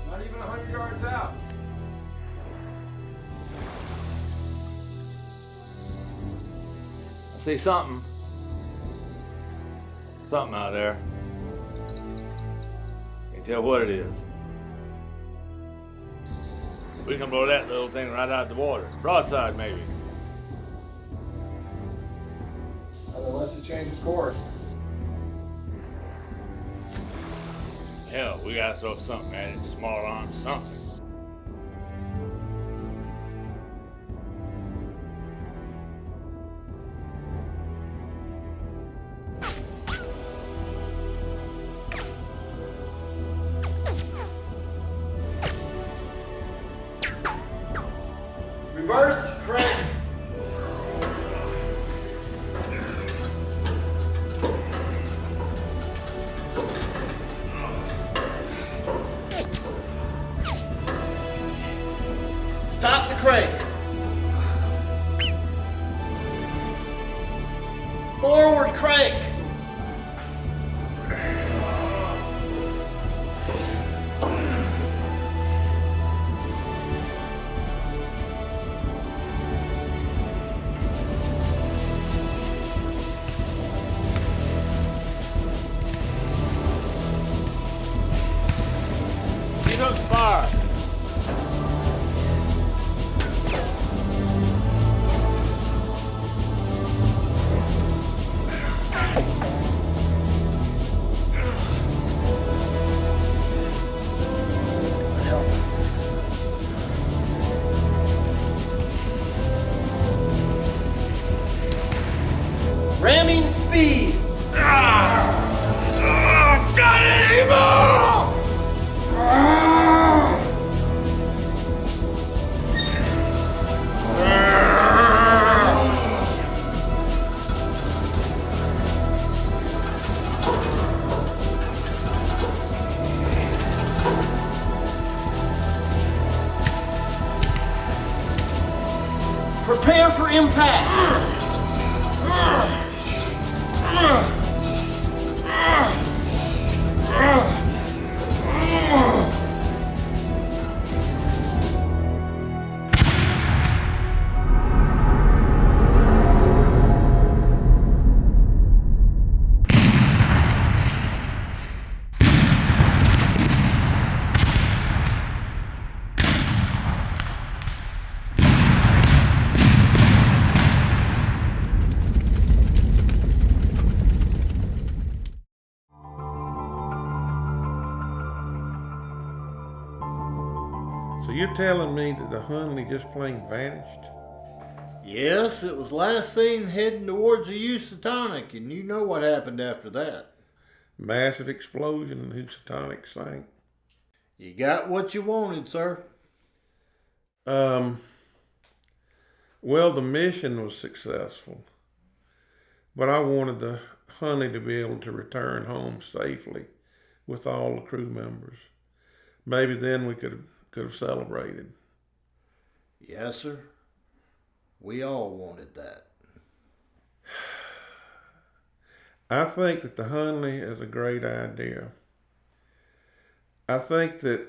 Not even 100 yards out. I see something. Something out there. Can't tell what it is. We can blow that little thing right out the water. Broadside, maybe. Unless it changes course. Hell, we gotta throw something at it. Small arms, something. Reverse crank. Stop the crank. Forward crank. He took fire. Ramming speed. Got it, Emo! Prepare for impact. So you're telling me that the Hunley just plain vanished? Yes, it was last seen heading towards the Housatonic, and you know what happened after that. Massive explosion and Housatonic sank. You got what you wanted, sir. Well, the mission was successful, but I wanted the Hunley to be able to return home safely with all the crew members. Maybe then we could have celebrated. Yes, sir. We all wanted that. I think that the Hunley is a great idea. I think that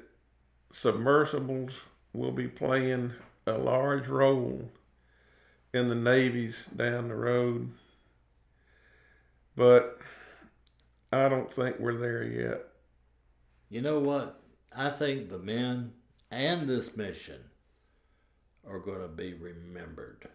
submersibles will be playing a large role in the navies down the road, but I don't think we're there yet. You know what? I think the men and this mission are going to be remembered.